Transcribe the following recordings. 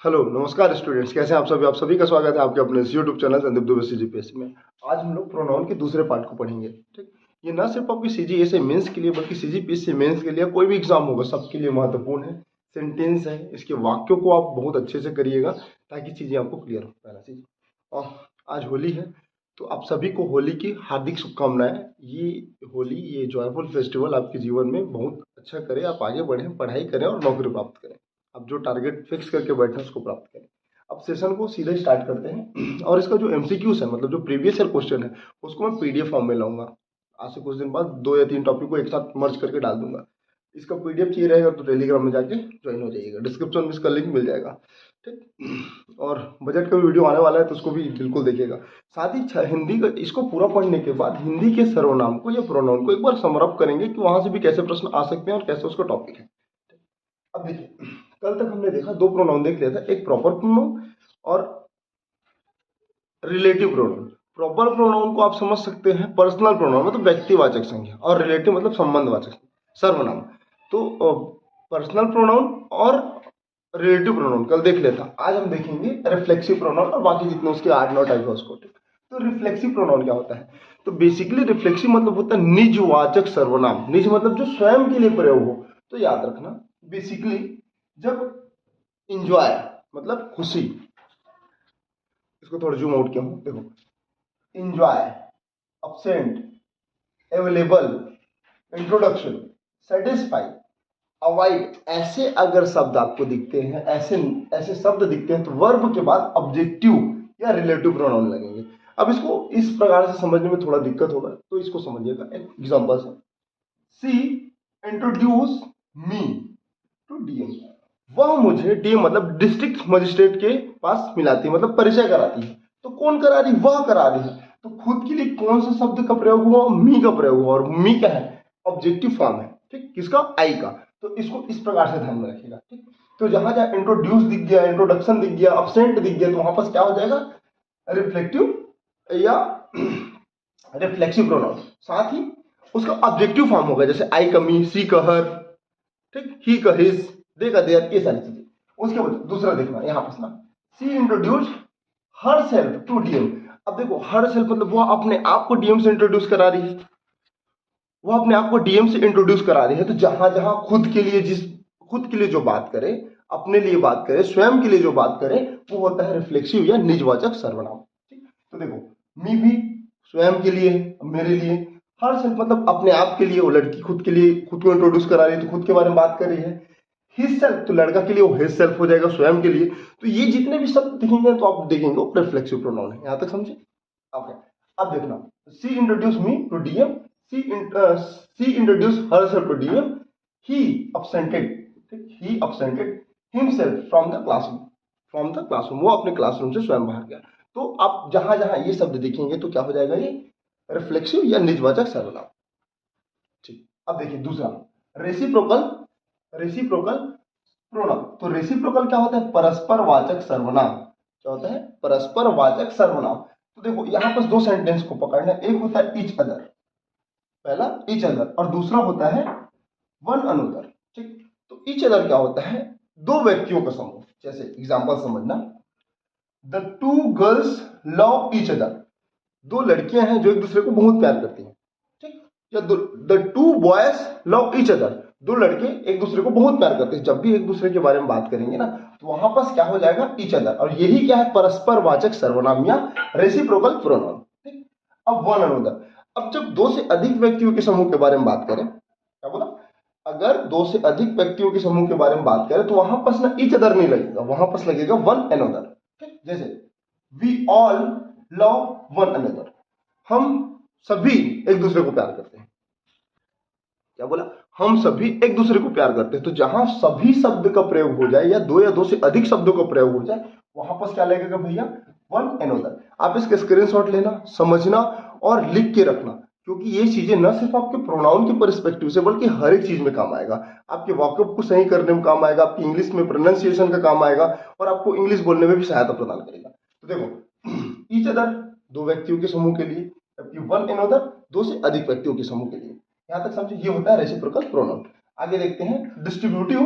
Hello नमस्कार students, कैसे हैं आप सभी का स्वागत है आपके अपने YouTube channel Sandeep Dubey CGPSC में। आज हम लोग प्रोनाउन के दूसरे पार्ट को पढ़ेंगे। ठीक, ये ना सिर्फ आपकी सीजीएसई मेंस के लिए बल्कि सीजीपीएससी मेंस के लिए, कोई भी एग्जाम होगा सबके लिए महत्वपूर्ण है। सेंटेंस है, इसके वाक्यों को आप बहुत अच्छे से करिएगा ताकि चीजें आपको क्लियर हो। पहला चीज, और आज होली है तो आप सभी को होली की हार्दिक शुभकामनाएं। ये होली, ये जॉयफुल फेस्टिवल आपके जीवन में बहुत अच्छा करे, आप आगे बढ़ें, पढ़ाई करें और नौकरी प्राप्त करें। आप जो टारगेट फिक्स करके बैठे हैं उसको प्राप्त करें। अब सेशन को सीधे स्टार्ट करते हैं और इसका जो एमसीक्यूज है, मतलब जो प्रीवियस ईयर क्वेश्चन है, उसको मैं पीडीएफ फॉर्म में लाऊंगा। आज से कुछ दिन बाद 2 या 3 टॉपिक को एक साथ मर्ज करके डाल दूंगा। इसका पीडीएफ चाहिए रहेगा तो टेलीग्राम में जाके ज्वाइन हो जाइएगा, डिस्क्रिप्शन में इसका लिंक मिल जाएगा। ठीक, और बजट का भी वीडियो आने वाला है तो उसको भी बिल्कुल देखिएगा। साथ ही हिंदी का, इसको पूरा पढ़ने के बाद हिंदी के सर्वनाम को या प्रोनाउन को एक बार समरअप करेंगे कि वहां से भी कैसे प्रश्न आ सकते हैं और कैसे उसका टॉपिक है। अब देखिए, कल तक हमने देखा, 2 प्रोनाउन देख लिया था, एक प्रॉपर प्रोनाउन और रिलेटिव प्रोनाउन। प्रॉपर प्रोनाउन को आप समझ सकते हैं पर्सनल प्रोनाउन मतलब व्यक्तिवाचक संज्ञा, और रिलेटिव मतलब संबंधवाचक सर्वनाम। तो पर्सनल प्रोनाउन और रिलेटिव प्रोनाउन कल देख लेता। आज हम देखेंगे रिफ्लेक्सिव प्रोनाउन और बाकी जितने उसके 8-9 टाइप है उसको। तो रिफ्लेक्सिव प्रोनाउन क्या होता है? तो बेसिकली रिफ्लेक्सिव मतलब होता है निजवाचक सर्वनाम। निज मतलब जो स्वयं के लिए प्रयोग हो। तो याद रखना, बेसिकली जब इंजॉय मतलब खुशी, इसको थोड़ा जूम आउट किया हूं, देखो, enjoy, absent, available, introduction, satisfy, avoid, ऐसे अगर शब्द आपको दिखते हैं, ऐसे ऐसे शब्द दिखते हैं, तो वर्ब के बाद ऑब्जेक्टिव या रिलेटिव प्रोनाउन लगेंगे। अब इसको इस प्रकार से समझने में थोड़ा दिक्कत होगा, तो इसको समझिएगा एक एग्जांपल से। She introduce me to DM. वह मुझे, डीएम मतलब डिस्ट्रिक्ट मजिस्ट्रेट के पास मिलाती है, मतलब परिचय कराती है। तो कौन करा रही? वह करा रही है। तो खुद के लिए कौन सा शब्द का प्रयोग हुआ? मी का प्रयोग हुआ। और मी क्या है? ऑब्जेक्टिव फॉर्म है। ठीक, किसका? आई का। तो इसको इस प्रकार से ध्यान में रखिएगा। ठीक, तो जहां जहां इंट्रोड्यूस दिख गया, इंट्रोडक्शन दिख गया, अब्सेंट दिख गया, तो वहां पर क्या हो जाएगा? रिफ्लेक्टिव या रिफ्लेक्सिव प्रोनाउन। साथ ही उसका ऑब्जेक्टिव फॉर्म होगा, जैसे आई का मी, सी का हर, ठीक, ही का हिज, दे का देयर, ये सारी चीजें। उसके बाद दूसरा देखना यहां पर ना, she introduce her self to DM. अब देखो, हर सेल्फ मतलब वो अपने आप को डीएम से इंट्रोड्यूस करा रही है। वो अपने आप को डीएम से इंट्रोड्यूस करा रही है। तो जहां जहां खुद के लिए, खुद के लिए जो बात करे, अपने लिए बात करे, स्वयं के लिए जो बात करे, वो होता है रिफ्लेक्सिव या निजवाचक सर्वनाम। ठीक, तो देखो, मी भी स्वयं के लिए, मेरे लिए। हर सेल्फ मतलब अपने आप के लिए, वो लड़की खुद के लिए, खुद को इंट्रोड्यूस करा रही है तो खुद के बारे में बात कर रही है। हिज सेल्फ तो लड़का के लिए वो हिज सेल्फ हो जाएगा, स्वयं के लिए। तो ये जितने भी शब्द दिखेंगे तो आप देखेंगे वो रिफ्लेक्सिव प्रोनाउन है। यहां तक समझे? ओके, अब देखना, she introduce me to DM, she introduce herself to DM, he absented, he absented himself from the classroom. From the classroom, वो अपने क्लासरूम से स्वयं बाहर गया। तो आप जहां जहां ये शब्द देखेंगे तो क्या हो जाएगा? ये रिफ्लेक्सिव या निजवाचक सर्वनाम। ठीक, अब देखिए दूसरा, रेसिप्रोकल। Reciprocal pronoun. तो रेसिप्रोकल क्या होता है? परस्पर वाचक सर्वनाम। क्या होता है? परस्पर वाचक सर्वनाम। तो देखो, यहां पर 2 सेंटेंस को पकड़ना, एक होता है ईच अदर, पहला ईच अदर, और दूसरा होता है वन अनदर। ठीक, तो ईच अदर क्या होता है? दो व्यक्तियों का समूह। जैसे एग्जांपल समझना, the two girls love each other. दो लड़कियां हैं जो एक दूसरे को बहुत प्यार करती हैं। ठीक, या the two boys love each other. दो लड़के एक दूसरे को बहुत प्यार करते हैं। जब भी एक दूसरे के बारे में बात करेंगे ना, तो वहां पर क्या हो जाएगा? Each other. और यही क्या है? परस्पर वाचक सर्वनाम या रेसिप्रोकल प्रोनाउन। ठीक, अब वन अनदर। अब जब 2 से अधिक व्यक्तियों के समूह के बारे में बात करें, क्या बोला? अगर 2 से अधिक व्यक्तियों के समूह के बारे में बात करें तो वहां पर ना ईच अदर नहीं लगेगा, वहां पर लगेगा वन अनदर। ठीक, जैसे we all love one another. हम सभी एक दूसरे को प्यार करते हैं। क्या बोला? हम सभी एक दूसरे को प्यार करते हैं। तो जहां सभी शब्द का प्रयोग हो जाए या 2 या 2 से अधिक शब्दों का प्रयोग हो जाए, वहां पर क्या लगेगा भैया? One another. आप इसके स्क्रीनशॉट लेना, समझना और लिख के रखना, क्योंकि ये चीजें न सिर्फ आपके प्रोनाउन के पर्सपेक्टिव से बल्कि हर एक चीज में काम आएगा। आपके वॉकअप को सही करने में काम आएगा, आपकी इंग्लिश में प्रोनाउंसिएशन का काम आएगा, और आपको इंग्लिश बोलने में भी सहायता प्रदान करेगा। तो देखो, ईच अदर 2 व्यक्तियों के समूह के लिए, जबकि वन अनदर 2 से अधिक व्यक्तियों के समूह के लिए। यहां तक समझे? ये होता है रेसिप्रोकल प्रोनाउन। आगे देखते हैं डिस्ट्रीब्यूटिव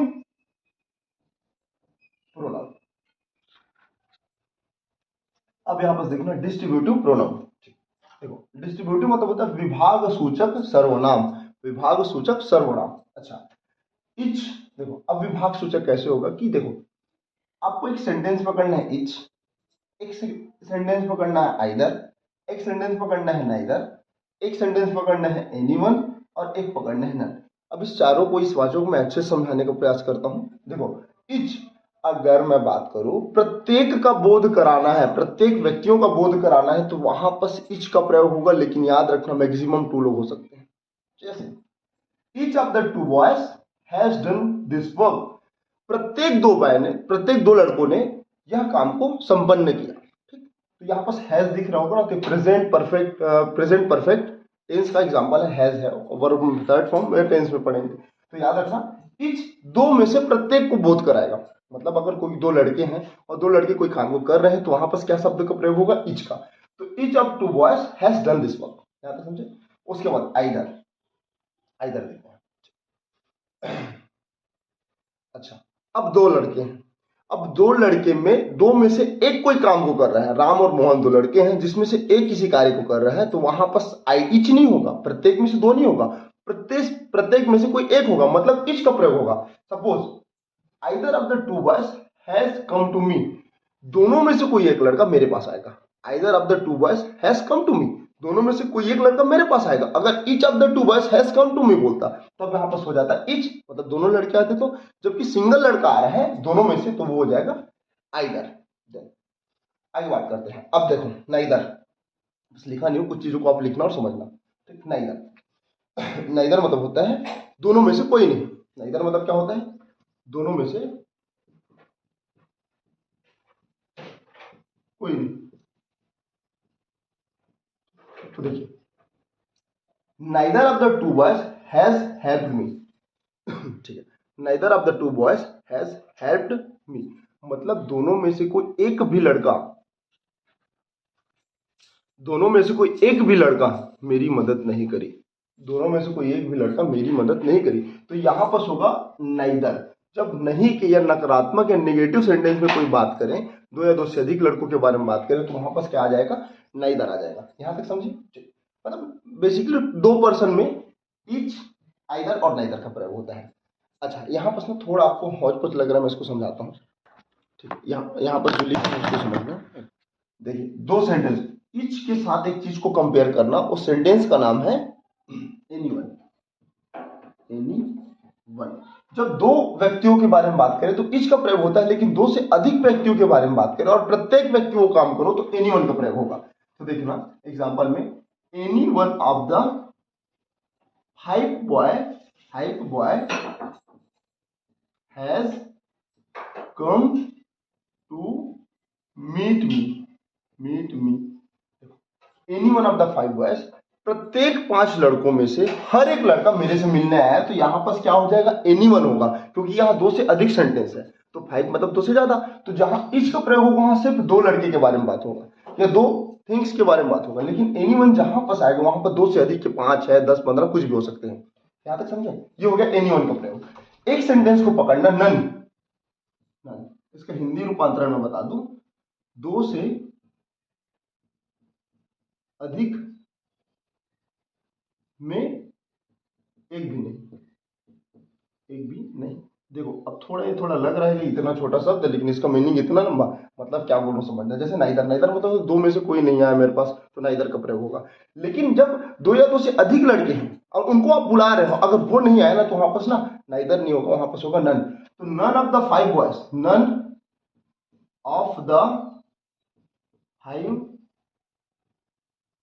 प्रोनाउन। अब यहाँ पर देखना डिस्ट्रीब्यूटिव प्रोनाउन। देखो डिस्ट्रीब्यूटिव मतलब होता है विभाग सूचक सर्वनाम, विभाग सूचक सर्वनाम। अच्छा इच, देखो अब विभाग सूचक कैसे होगा कि देखो आपको एक सेंटेंस पकड़ना है इच, एक सेंटेंस पकड़ना है आइदर, एक सेंटेंस पकड़ना है नाइदर, एक सेंटेंस पकड़ना है एनीवन और एक पकड़ना है नन। अब इस चारों को, इस वाक्यों को मैं अच्छे से समझाने का प्रयास करता हूं। देखो इच, अगर मैं बात करूं प्रत्येक का बोध कराना है, प्रत्येक व्यक्तियों का बोध कराना है, तो वहां पर इच का प्रयोग होगा, लेकिन याद रखना मैक्सिमम 2 लोग हो सकते हैं। जैसे each of the 2 boys has done this work, प्रत्येक 2 बॉय ने, प्रत्येक 2 लड़कों ने यह काम को संपन्न किया। ठीक, तो यहाँ पर हैज दिख रहा होगा ना, तो प्रेजेंट परफेक्ट टेंस का एग्जांपल है हैज, है वर्ब थर्ड फॉर्म में टेंस में पढ़ेंगे। तो याद रखना ईच 2 में से प्रत्येक को बोध कराएगा, मतलब अगर कोई 2 लड़के हैं और 2 लड़के कोई काम को कर रहे हैं तो वहां पर क्या शब्द का प्रयोग होगा, ईच का। तो each of 2 boys has done this work, यहां तक समझे। उसके बाद आइदर, आइदर देखते हैं। अच्छा अब 2 लड़के हैं, अब 2 लड़के में 2 में से एक कोई काम को कर रहा है, राम और मोहन 2 लड़के हैं जिसमें से एक किसी कार्य को कर रहा है, तो वहां पर आई इच नहीं होगा, प्रत्येक में से 2 नहीं होगा, प्रत्येक प्रत्येक में से कोई एक होगा, मतलब इच का प्रयोग होगा। Suppose either of the 2 boys has come to me, दोनों में से कोई एक लड़का मेरे पास आएगा। Either of the 2 boys has come to me, दोनों में से कोई एक लड़का मेरे पास आएगा। अगर each of the 2 boys has come to me बोलता तो अब यहां पर हो जाता ईच, मतलब दोनों लड़के आते तो, जबकि सिंगल लड़का आ रहा है दोनों में से, तो वो हो जाएगा आइदर। आगे बात करते हैं। अब देखो नाइदर, बस लिखा नहीं हो, कुछ चीजों को आप लिखना और समझना। ठीक, नाइदर, नाइदर मतलब होता है दोनों में से कोई नहीं। नाइदर मतलब क्या होता है, दोनों में से कोई नहीं। तो देखिए neither of the 2 boys has helped me, ठीक है, neither of the 2 boys has helped me, मतलब दोनों में से कोई एक भी लड़का, दोनों में से कोई एक भी लड़का मेरी मदद नहीं करी, दोनों में से कोई एक भी लड़का मेरी मदद नहीं करी। तो यहां पर होगा नाइदर। जब नहीं के या नकारात्मक या नेगेटिव सेंटेंस में कोई बात करें, 2 या 2 से अधिक लड़कों के बारे में बात करें, तो वहां पर क्या आ जाएगा, नाइदर आ जाएगा। यहां तक समझिए, मतलब बेसिकली 2 पर्सन में ईच, आइदर और नाइदर का प्रयोग होता है। अच्छा यहाँ पर ना थोड़ा आपको हौच पौच लग रहा है, मैं इसको समझाता हूँ। ठीक है, यहाँ पर जो लिखा है उसको समझना। देखिए 2 सेंटेंस, ईच के साथ एक चीज को कंपेयर करना, उस सेंटेंस का नाम है एनीवन, एनीवन। जब 2 व्यक्तियों के बारे में बात करें तो ईच का प्रयोग होता है, लेकिन 2 से अधिक व्यक्तियों के बारे में बात करें और प्रत्येक व्यक्ति को काम करो तो एनीवन का प्रयोग होगा। तो देखना एग्जांपल में, any one of the 5 boy has come to meet me, any one of the 5 boys, प्रत्येक 5 लड़कों में से हर एक लड़का मेरे से मिलने आया है, तो यहां पर क्या हो जाएगा, एनी वन होगा, क्योंकि यहां 2 से अधिक सेंटेंस है, तो 5 मतलब 2 से ज्यादा, तो जहां इच का प्रयोग होगा वहां सिर्फ 2 लड़के के बारे में बात होगा या 2 थिंग्स के बारे में बात होगा, लेकिन एनी वन जहां पर आएगा वहां पर 2 से अधिक के 5 है, 10, 15 कुछ भी हो सकते हैं। यहां तक समझे, ये हो गया एनी वन का प्रयोग। एक सेंटेंस को पकड़ना नन, नन इसका हिंदी रूपांतरण में बता दूं, 2 से अधिक में एक भी नहीं, एक भी नहीं। देखो अब थोड़ा लग रहा है कि इतना छोटा शब्द है, लेकिन इसका मीनिंग इतना लंबा, मतलब क्या बोलूं समझना। जैसे नाइदर, नाइदर मतलब 2 में से कोई नहीं आया मेरे पास, तो नाइदर का प्रयोग होगा। लेकिन जब 2 या 2 से अधिक लड़के हैं और उनको आप बुला रहे हो, अगर वो नहीं आया ना, तो वहां पर ना नाइदर नहीं होगा, वहां पर होगा नन। तो none of the 5 boys, none of the 5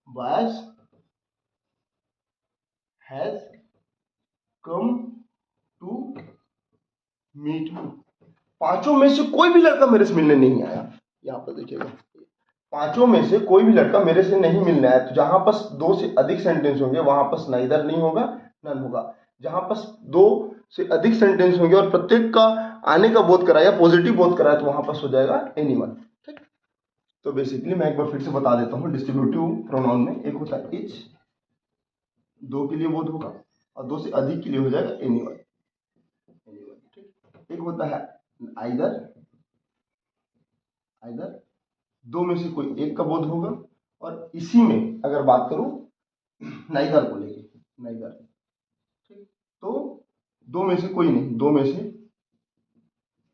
boys has come to meet me, 5 में से कोई भी लड़का मेरे से मिलने नहीं आया। यहां पर देखिएगा 5 में से कोई भी लड़का मेरे से नहीं मिलने आया, तो जहां पर 2 से अधिक सेंटेंस होंगे वहां पर नाइदर नहीं होगा, नन होगा। जहां पर 2 से अधिक सेंटेंस होंगे और प्रत्येक का आने का बोध कराया, पॉजिटिव बोध कराया, तो वहां पर हो जाएगा एनीवन। ठीक, तो बेसिकली मैं एक बार फिर से बता देता हूं, डिस्ट्रीब्यूटिव प्रोनाउन में एक होता है इच, 2 के लिए बोध होगा, और 2 से अधिक के लिए हो जाएगा एनीवन। ठीक, एक होता है आइदर, आइदर दो में से कोई एक का बोध होगा। और इसी में अगर बात करूं नाइदर को लेके, नाइदर, ठीक, तो दो में से कोई नहीं, दो में से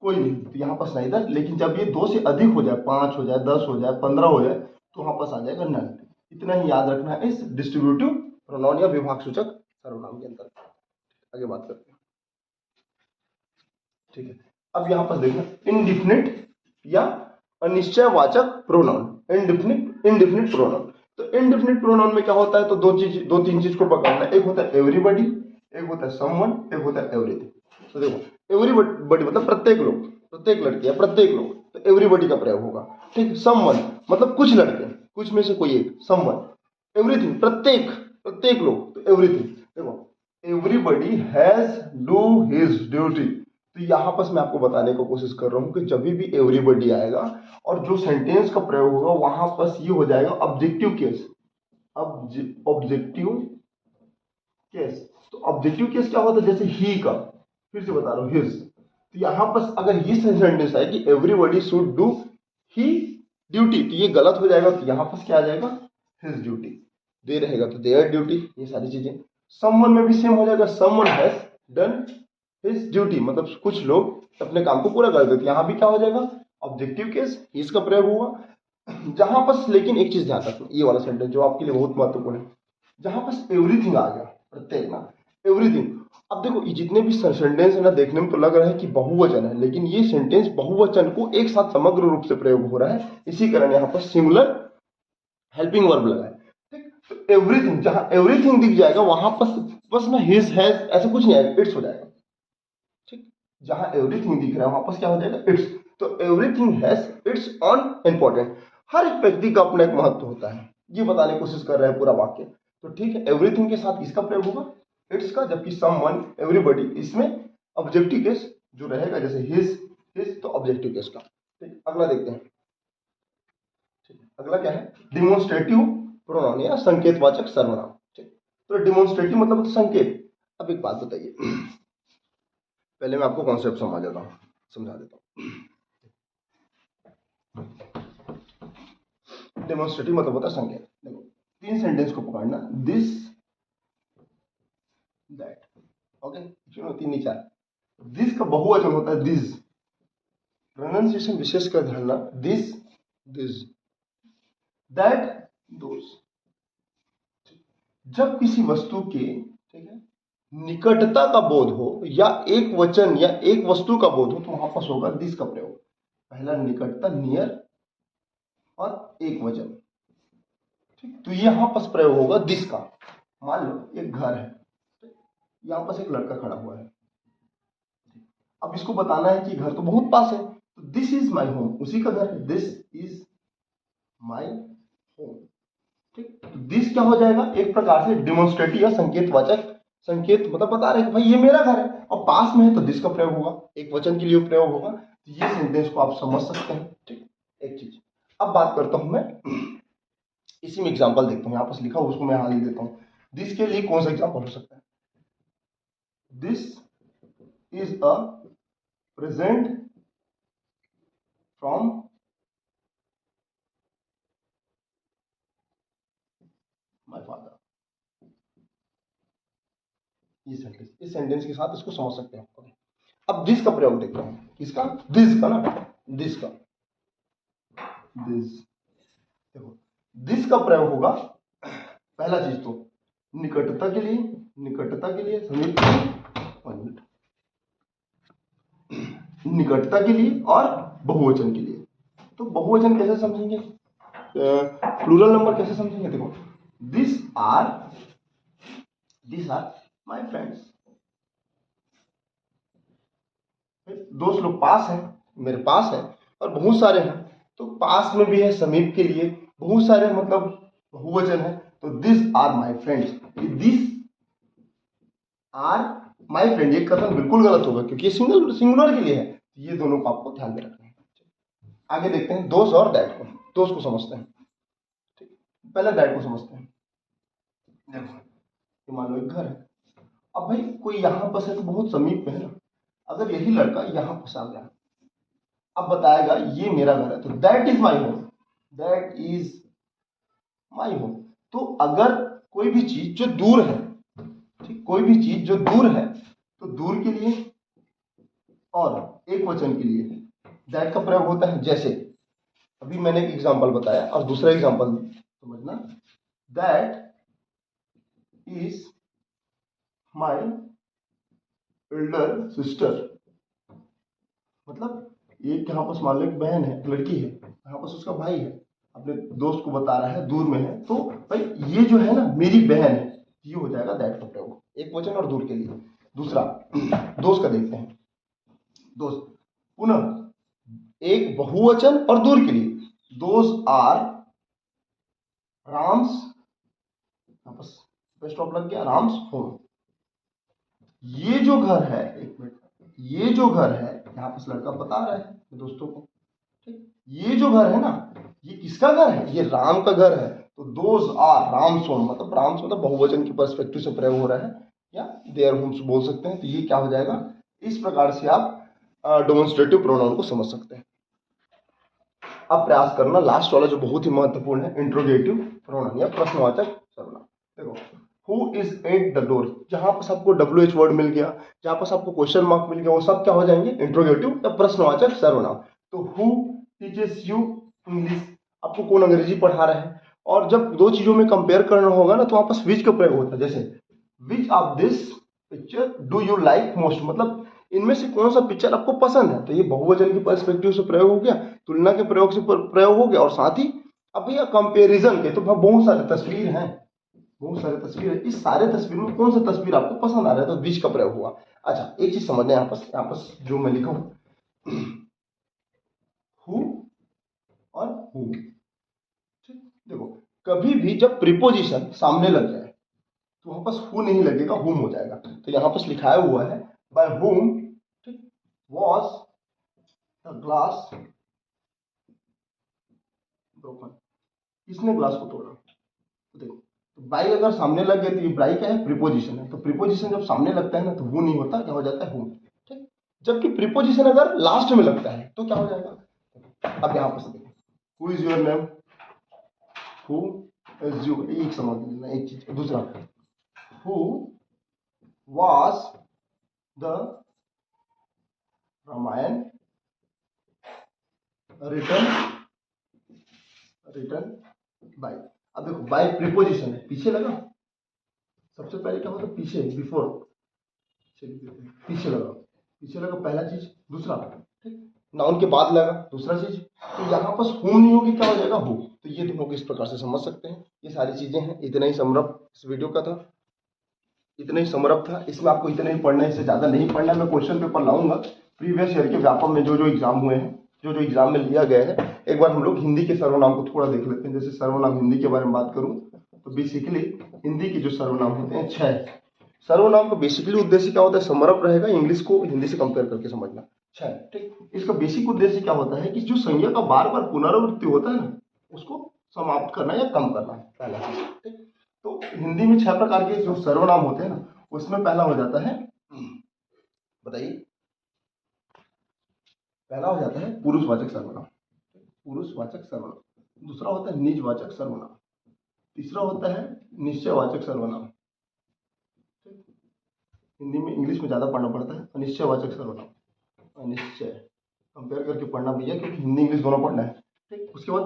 कोई नहीं, तो यहाँ पर नाइदर। लेकिन जब ये दो से अधिक हो जाए, 5 हो जाए, 10 हो जाए, 15 हो जाए, तो वहां पास आ जाएगा नल। इतना ही याद रखना है इस डिस्ट्रीब्यूटिव प्रोनाउन या विभाग सूचक सर्वनाम के अंतर्गत। आगे बात करते हैं, ठीक है। अब यहाँ पर देखना इनडिफिनिट या अनिश्चयवाचक प्रोनाउन, इनडिफिनिट प्रोनाउन। तो इनडिफिनिट प्रोनाउन में क्या होता है, तो दो तीन चीज को पकड़ना। एक होता है एवरीबॉडी, एक होता है समवन, एक होता है एवरीथिंग। तो देखो एवरीबॉडी मतलब प्रत्येक लोग, प्रत्येक लड़के या प्रत्येक लोग, तो एवरीबॉडी का प्रयोग होगा, ठीक। समवन मतलब कुछ लड़के, कुछ में से कोई एक, समवन। एवरीथिंग प्रत्येक, प्रत्येक लोग, तो एवरीथिंग। देखो everybody has do his duty. तो यहां पर मैं आपको बताने की कोशिश कर रहा हूं कि जब भी एवरीबॉडी आएगा और जो सेंटेंस का प्रयोग होगा वहां पर ये हो जाएगा ऑब्जेक्टिव केस, ऑब्जेक्टिव केस। तो ऑब्जेक्टिव केस क्या होता है, जैसे ही का, फिर से बता रहा हूं हिज। तो यहां पर अगर ये सेंटेंस है कि everybody should do he duty, तो ये गलत हो जाएगा। तो यहां पर क्या आ जाएगा, हिज ड्यूटी। दे रहेगा तो देयर ड्यूटी, ये सारी चीजें। समवन में भी सेम हो जाएगा, someone has done his duty, मतलब कुछ लोग अपने काम को पूरा कर देते। यहां भी क्या हो जाएगा, ऑब्जेक्टिव केस, हिज का प्रयोग हुआ। जहां पर लेकिन एक चीज ध्यान रखना, ये वाला सेंटेंस जो आपके लिए बहुत महत्वपूर्ण है, जहां पर एवरीथिंग आ गया, प्रत्येक ना, एवरीथिंग। अब देखो ये जितने भी सेंटेंस है ना, देखने में तो लग रहा है कि बहुवचन है, लेकिन ये सेंटेंस बहुवचन को एक साथ समग्र रूप से प्रयोग हो रहा है, इसी कारण यहाँ पर सिंगुलर हेल्पिंग वर्ब लगा है, ठीक। तो एवरीथिंग, जहां एवरीथिंग दिख जाएगा वहां पर बस ना हिज हैज ऐसा कुछ नहीं आएगा, इट्स हो जाएगा, ठीक। जहां एवरीथिंग दिख रहा है वहां पर क्या हो जाएगा, इट्स। तो everything has its own important. हर एक व्यक्ति का अपना एक महत्व होता है, ये बताने की कोशिश कर रहा है पूरा वाक्य। तो ठीक है, एवरीथिंग के साथ इसका प्रयोग होगा, इट्स का, जबकि समवन, एवरीबॉडी, इसमें ऑब्जेक्टिव केस जो रहेगा, जैसे हिज तो ऑब्जेक्टिव केस का, ठीक। अगला देखते हैं, ठीक। अगला क्या है, डिमोन्स्ट्रेटिव प्रोनाउन या संकेतवाचक सर्वनाम, ठीक। तो डिमोन्स्ट्रेटिव मतलब तो संकेत। अब एक बात बताइए, पहले मैं आपको कॉन्सेप्ट समझा देता हूँ, समझा देता हूँ। डेमोन्स्ट्रेटिव मतलब होता है संकेत। देखो तीन सेंटेंस को पकड़ना, दिस दैट, ओके, क्यों तीन नहीं चार। दिस का बहुवचन होता है दिस, प्रोनाउंसिएशन विशेष कर ध्यान, दिस दिस, दैट दोस। जब किसी वस्तु के, ठीक है, निकटता का बोध हो या एक वचन या एक वस्तु का बोध हो, तो वहां पर होगा दिस का प्रयोग। पहला निकटता, नियर, और एक वचन, ठीक। तो यहां पर प्रयोग होगा दिस का। मान लो एक घर है, यहां पर एक लड़का खड़ा हुआ है, अब इसको बताना है कि घर तो बहुत पास है, तो दिस इज माई होम, उसी का घर है, दिस इज माई होम, ठीक। तो दिस क्या हो जाएगा, एक प्रकार से डिमोन्स्ट्रेटिव या संकेतवाचक, संकेत मतलब बता रहे कि भाई ये मेरा घर है, और पास में है तो दिस का प्रयोग होगा, एक वचन के लिए प्रयोग होगा। तो ये सेंटेंस को आप समझ सकते हैं, ठीक। एक चीज अब बात करता हूं मैं, इसी में एग्जांपल देखता हूं, यहां पर लिखा हुआ उसको मैं हाल ही देता हूं। दिस के लिए कौन सा एग्जांपल हो सकता है, this is a present from my father. ये सेंटेंस, इस सेंटेंस के साथ इसको समझ सकते हैं। अब दिस का प्रयोग देखते हैं, किसका, दिस का ना, दिस का, दिस। देखो दिस का प्रयोग होगा, पहला चीज तो निकटता के लिए, निकटता के लिए, समीप के लिए, निकटता के लिए और बहुवचन के लिए। तो बहुवचन कैसे समझेंगे, प्लूरल नंबर कैसे समझेंगे, देखो दिस आर माय फ्रेंड्स। दोस्त लोग पास हैं, मेरे पास है, और बहुत सारे हैं, तो पास में भी है, समीप के लिए बहुत सारे, मतलब बहुवचन है। तो this are my friends, this are my friend, ये कथन बिल्कुल गलत होगा क्योंकि ये सिंगुलर के लिए है। ये दोनों को आपको ध्यान में रखना है। आगे देखते हैं दोस्त और दैट को, दोस्त को समझते हैं, ठीक। पहले दैट को समझते हैं। देखो मान लो एक घर है, अब भाई कोई यहां पर है तो बहुत समीप में है ना, अगर यही लड़का यहां फंसा गया, अब बताएगा ये मेरा घर है, तो that is my home, that is my home. तो अगर कोई भी चीज जो दूर है, ठीक, कोई भी चीज जो दूर है, तो दूर के लिए और एक वचन के लिए दैट का प्रयोग होता है। जैसे अभी मैंने एक एग्जांपल बताया और दूसरा एग्जांपल समझना, that is my elder sister. मतलब एक यहाँ पर मान लो एक बहन है, एक लड़की है, यहाँ पर उसका भाई है, अपने दोस्त को बता रहा है, दूर में है, तो भाई ये जो है ना मेरी बहन है, ये हो जाएगा दैट का प्रयोग, एक वचन और दूर के लिए। दूसरा दोस्त का देखते हैं। दोस्त पुनः एक बहुवचन और दूर के लिए, दोज आर राम्स, स्टॉप लग गया, राम्स होम। ये जो घर है, एक मिनट, ये जो घर है, यहाँ पर लड़का बता रहा है दोस्तों को, ठीक, ये जो घर है ना, ये किसका घर है, ये राम का घर है। तो दोज आर राम्स होम, मतलब राम्स मतलब बहुवचन के पर्सपेक्टिव से प्रयोग हो रहा है, या देयर होम्स बोल सकते हैं। तो ये क्या हो जाएगा, इस प्रकार से आप डेमोन्स्ट्रेटिव प्रोनाउन को समझ सकते हैं। अब प्रयास करना लास्ट वाला जो बहुत ही महत्वपूर्ण है, इंट्रोगेटिव प्रोनाउन या प्रश्नवाचक सर्वनाम। देखो, who is at the door, जहां पर आपको WH वर्ड मिल गया, जहां पर आपको क्वेश्चन मार्क मिल गया, वो सब क्या हो जाएंगे, इंट्रोगेटिव या प्रश्नवाचक सर्वनाम। तो हु टीचेस यू इंग्लिश, आपको कौन अंग्रेजी पढ़ा रहा है। और जब दो चीजों में कंपेयर करना होगा ना, तो वहां पर विच का प्रयोग होता है। जैसे which of this picture do you like most, मतलब इनमें से कौन सा पिक्चर आपको पसंद है। तो ये बहुवचन की पर्सपेक्टिव से प्रयोग हो गया, तुलना के प्रयोग से प्रयोग हो गया, और साथ ही अब भैया कंपेरिजन के, तो बहुत सारे तस्वीर हैं, बहुत सारे तस्वीर है, इस सारे तस्वीर में कौन सा तस्वीर आपको पसंद आ रहा है, तो विच का प्रयोग हुआ। अच्छा, एक चीज समझना है, यहाँ पर जो मैं लिखा हूं, हु और हु, ठीक, देखो कभी भी जब प्रीपोजिशन सामने लग जाए तो वहां पर हु नहीं लगेगा, हुम हो जाएगा। तो यहाँ पर लिखाया हुआ है, बाय हुम, ठीक, वॉज द ग्लास ब्रोकन, किसने ग्लास को तोड़ा। तो देखो, तो बाई अगर सामने लग गया तो ये बाई क्या है, प्रीपोजिशन है। तो प्रीपोजिशन जब सामने लगता है ना, तो वो नहीं होता, क्या हो जाता है, हुम, ठीक। जबकि प्रीपोजिशन अगर लास्ट में लगता है तो क्या हो जाएगा। अब यहाँ पर देखो, who is your name, who is you, एक समझ लेना एक चीज। दूसरा, who was the Ramayana return, return by. अब देखो, बाय प्रीपोजिशन है, पीछे लगा, सबसे पहले क्या होता है, पीछे, बिफोर, पीछे लगा, पीछे लगा पहला चीज। दूसरा, ठीक, नाउन के बाद लगा दूसरा चीज। तो यहाँ पर हुम नहीं होगी, क्या हो जाएगा, हु। तो ये दोनों को इस प्रकार से समझ सकते हैं। ये सारी चीजें हैं, इतना ही समरप इस वीडियो का था, इतना ही समरप था। इसमें आपको इतना ही पढ़ना है, इससे ज्यादा नहीं पढ़ना है। मैं क्वेश्चन पेपर लाऊंगा प्रीवियस ईयर के व्यापक में, जो जो एग्जाम हुए हैं, जो जो एग्जाम में लिया गया है। एक बार हम लोग हिंदी के सर्वनाम को थोड़ा देख लेते हैं। जैसे सर्वनाम हिंदी के बारे में बात करूं तो बेसिकली हिंदी के जो सर्वनाम होते हैं 6। सर्वनाम का बेसिकली उद्देश्य क्या होता है, समरप रहेगा, इंग्लिश को हिंदी से कंपेयर करके समझना। 6, ठीक। इसका बेसिक उद्देश्य क्या होता है कि जो संज्ञा का बार बार पुनरावृत्ति होता है ना, उसको समाप्त करना या कम करना, पहला चीज, ठीक। तो हिंदी में 6 प्रकार के जो सर्वनाम होते हैं ना, उसमें पहला हो जाता है, बताइए, पहला हो जाता है पुरुषवाचक सर्वनाम, पुरुषवाचक सर्वनाम। दूसरा होता है निजवाचक सर्वनाम। तीसरा होता है निश्चयवाचक सर्वनाम। हिंदी में, इंग्लिश में ज्यादा पढ़ना पड़ता है। अनिश्चयवाचक सर्वनाम, अनिश्चय कंपेयर करके पढ़ना भैया, क्योंकि हिंदी इंग्लिश दोनों पढ़ना है, ठीक। उसके बाद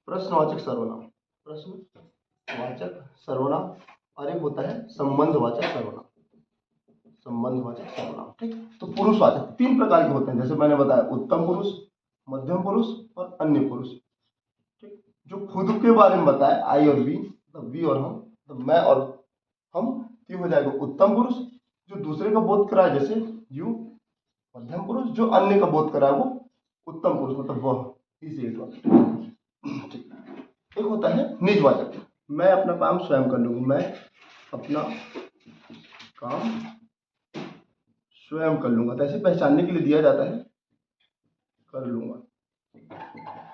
प्रश्नवाचक सर्वनाम, प्रश्नवाचक सर्वनाम, और एक होता है संबंधवाचक सर्वनाम, संबंधवाचक सर्वनाम, ठीक। तो पुरुषवाचक 3 प्रकार के होते हैं, जैसे मैंने बताया, उत्तम पुरुष, मध्यम पुरुष और अन्य पुरुष, ठीक। जो खुद के बारे में बताए, आई और वी, मतलब वी और हम, मतलब मैं और हम, ये हो जाएगा उत्तम पुरुष। जो दूसरे का बोध कराए, जैसे यू, मध्यम पुरुष। जो अन्य का बोध कराए, वो उत्तम पुरुष, मतलब वह, ठीक। एक होता है निजवाचक, मैं अपना काम स्वयं कर लूंगा, मैं अपना काम स्वयं कर लूंगा, तो ऐसे पहचानने के लिए दिया जाता है कर लूंगा।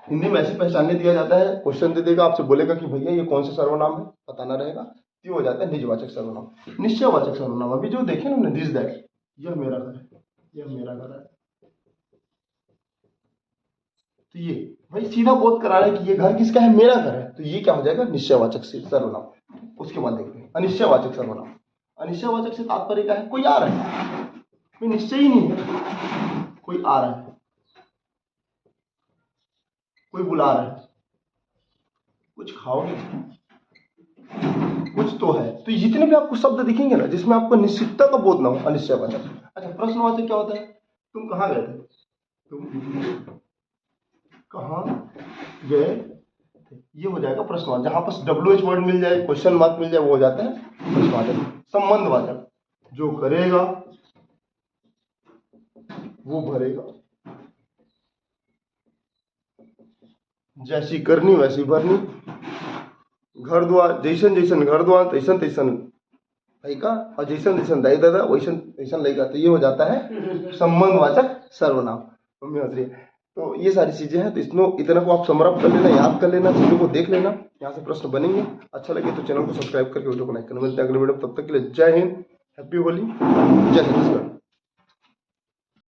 हिंदी में ऐसे पहचानने दिया जाता है, क्वेश्चन दे देगा, आपसे बोलेगा कि भैया ये कौन सा सर्वनाम है, बताना रहेगा। ये हो जाता है निजवाचक सर्वनाम। निश्चयवाचक सर्वनाम अभी जो देखे ना हमने, दिस दैट, यह मेरा घर है, यह मेरा घर है, तो ये भाई सीधा बोध करा रहा है कि ये घर किसका है, मेरा घर है, तो ये क्या हो जाएगा, निश्चयवाचक सर्वनाम। उसके बाद देखते हैं अनिश्चयवाचक सर्वनाम। अनिश्चयवाचक से तात्पर्य क्या है, कोई आ रहा है, कोई निश्चय ही नहीं है, कोई आ रहा है, कोई बुला रहा है, कुछ खाओगे, कुछ तो है। तो जितने भी आपको शब्द दिखेंगे ना जिसमें आपको निश्चितता का बोध ना हो, अनिश्चयवाचक। अच्छा, प्रश्नवाचक क्या होता है, तुम कहाँ गए थे, तुम कहाँ गए थे, ये हो जाएगा प्रश्नवाचक। जहां पर WH वर्ड मिल जाए, क्वेश्चन मार्क मिल जाए, वो हो जाता है प्रश्नवाचक। संबंधवाचक, जो करेगा वो भरेगा, जैसी करनी वैसी भरनी, घर द्वार जैसन जैसन घर द्वार तैसन तैसन लइका, और जैसन जैसन दाई दादा वैसन तैसन लइका। तो ये हो जाता है संबंधवाचक सर्वनाम। मम्मी हंस रही है। तो ये सारी चीजें हैं, तो इसमें इतना को आप समरअप कर लेना, याद कर लेना, चीजों को देख लेना, यहाँ से प्रश्न बनेंगे। अच्छा लगे तो चैनल को सब्सक्राइब करके वीडियो को लाइक करना। मिलते हैं अगले वीडियो, तब तक के लिए जय हिंद, हैप्पी होली, जय छत्तीसगढ़।